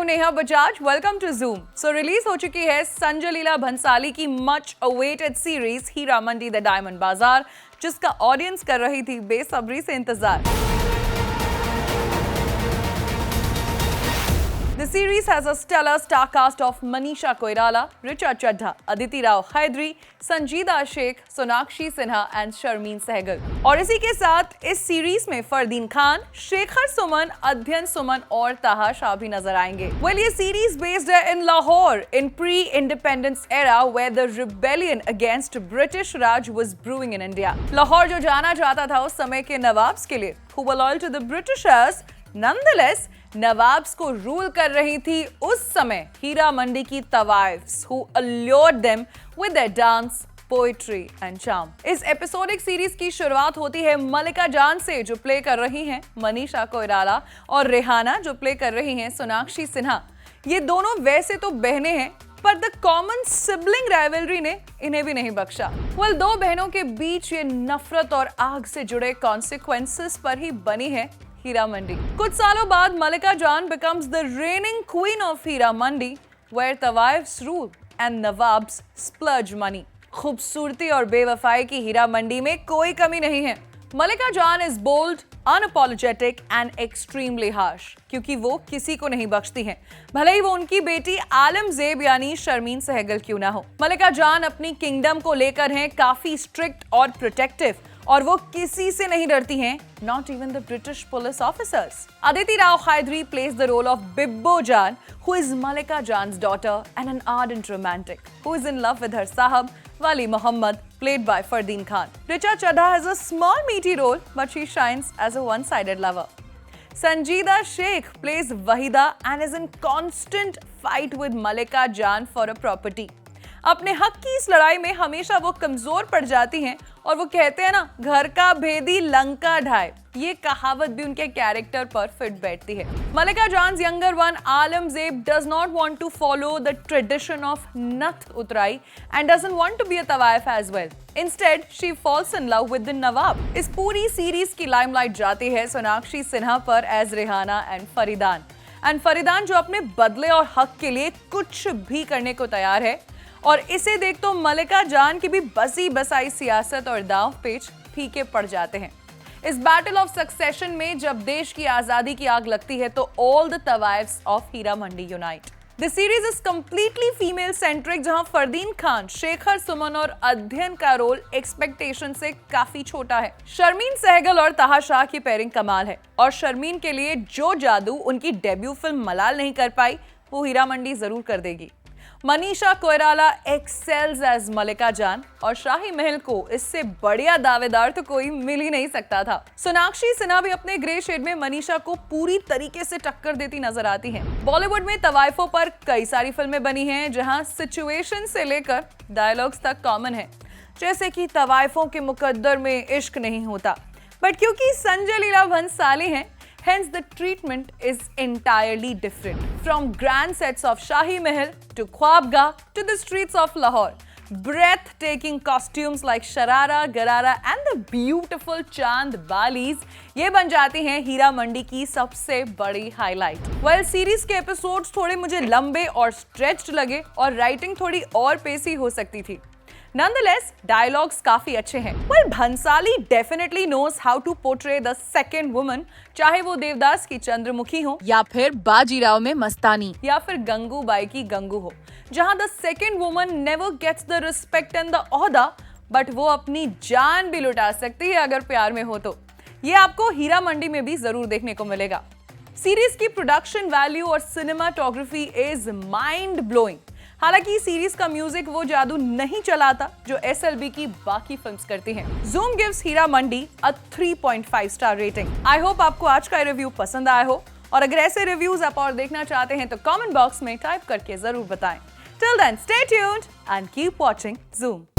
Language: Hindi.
हूँ Neha Bajaj. Welcome to Zoom. रिलीज हो चुकी है संजय लीला भंसाली की much awaited series Heera Mandi the diamond bazaar, जिसका ऑडियंस कर रही थी बेसब्री से इंतजार। The series has a stellar star cast of Manisha Koirala, Richa Chadha, Aditi Rao Hydari, Sanjeeda Sheikh, Sonakshi Sinha and Sharmeen Sehgal। और इसी के साथ इस सीरीज में फरदीन खान, शेखर सुमन, अध्ययन सुमन और ताहा शाह भी नजर आएंगे। Well, ये सीरीज based है in Lahore in pre-independence era where the rebellion against British Raj was brewing in India। Lahore जो जाना जाता था उस समय के नवाब्स के लिए, who were loyal to the Britishers, nonetheless nawabs को रूल कर रही थी उस समय हीरा मंडी की तवाइफ्स who allured them with their dance, poetry and charm। इस एपिसोडिक सीरीज की शुरुआत होती है मलिका जान से, जो प्ले कर रही हैं मनीषा कोइराला, और रेहाना जो प्ले कर रही हैं सोनाक्षी सिन्हा। ये दोनों वैसे तो बहनें हैं, पर द कॉमन सिबलिंग राइवलरी ने इन्हें भी नहीं बख्शा। दो बहनों के बीच ये नफरत और आग से जुड़े कॉन्सिक्वेंसेस पर ही बनी है हीरा मंडी। कुछ सालों बाद मलिका जान becomes the reigning queen of Heera Mandi, where tawaifs rule and nawabs splurge money। खूबसूरती और बेवफाई की हीरा मंडी में कोई कमी नहीं है। मलिका जान is bold, unapologetic and extremely harsh, क्योंकि वो किसी को नहीं बख्शती हैं, भले ही वो उनकी बेटी आलमजेब यानी शर्मीन सहगल क्यों ना हो। मलिका जान अपनी किंगडम को लेकर हैं काफी स्ट्रिक्ट और प्रोटेक्टिव, और वो किसी से नहीं डरती हैं, not even the British police officers। Aditi Rao Hydari plays the role of Bibbo Jan, who is Malika Jan's daughter and an ardent romantic, who is in love with her sahab, Wali Muhammad, played by Fardeen Khan। Richa Chadha has a small meaty role, but she shines as a one-sided lover। Sanjeeda Sheikh plays Wahida and is in constant fight with Malika Jan for a property। अपने हक की इस लड़ाई में हमेशा वो कमजोर पड़ जाती हैं, और वो कहते हैं ना, घर का भेदी लंका ढाए। ये कहावत भी उनके कैरेक्टर पर फिट बैठती है। मलिका जान's younger one Alamzeb does not want to follow the tradition of नथ उतराई and doesn't want to be a तवाइफ as well। Instead, she falls in love with the नवाब। इस पूरी सीरीज की लाइमलाइट जाती है सोनाक्षी सिन्हा पर एज रेहाना एंड फरीदान जो अपने बदले और हक के लिए कुछ भी करने को तैयार है। और इसे देख तो मलिका जान की भी बसी बसाई सियासत और दांव पेच फीके पड़ जाते हैं। इस बैटल ऑफ सक्सेशन में जब देश की आजादी की आग लगती है तो all the tawaifs of Heera Mandi unite. This series is completely female centric, जहां फरदीन खान, शेखर सुमन और अध्ययन का रोल एक्सपेक्टेशन से काफी छोटा है। शर्मीन सहगल और ताहा शाह की पेयरिंग कमाल है, और शर्मीन के लिए जो जादू उनकी डेब्यू फिल्म मलाल नहीं कर पाई, वो हीरा मंडी जरूर कर देगी। मनीषा कोइराला एक्सेल्स एज मलिका जान, और शाही महल को इससे बढ़िया दावेदार तो कोई मिल ही नहीं सकता था। सोनाक्षी सिन्हा भी अपने ग्रे शेड में मनीषा को पूरी तरीके से टक्कर देती नजर आती हैं। बॉलीवुड में तवाइफों पर कई सारी फिल्में बनी हैं, जहां सिचुएशन से लेकर डायलॉग्स तक कॉमन है, जैसे कि तवाइफों के मुकद्दर में इश्क नहीं होता। बट क्योंकि संजय लीला भंसाली हैं, hence the treatment is entirely different। From grand sets of Shahi Mahal to Khwabgah to the streets of Lahore, breathtaking costumes like Sharara, Garara and the beautiful Chand Balis ये बन जाती हैं हीरा मंडी की सबसे बड़ी हाईलाइट। Well, सीरीज के एपिसोड्स थोड़े मुझे लंबे और स्ट्रेच्ड लगे, और राइटिंग थोड़ी और पेसी हो सकती थी। Nonetheless, dialogues काफी अच्छे हैं। Well, Bhansali definitely knows how to portray the second woman, चाहे वो देवदास की चंद्रमुखी हो, या फिर बाजीराव में मस्तानी, या फिर गंगूबाई की गंगू हो, जहां the second woman never gets the respect and the ओहदा, बट वो अपनी जान भी लुटा सकती है अगर प्यार में हो तो। ये आपको हीरा मंडी में भी जरूर देखने को मिलेगा। सीरीज की प्रोडक्शन वैल्यू और सिनेमाटोग्राफी इज माइंड ब्लोइंग। हालांकि सीरीज का म्यूजिक वो जादू नहीं चलाता जो एसएलबी की बाकी फिल्म्स करती हैं। Zoom gives Heera Mandi a 3.5 star rating. I hope आपको आज का रिव्यू पसंद आया हो, और अगर ऐसे रिव्यूज आप और देखना चाहते हैं तो कमेंट बॉक्स में टाइप करके जरूर बताएं। Till then, stay tuned and keep watching Zoom।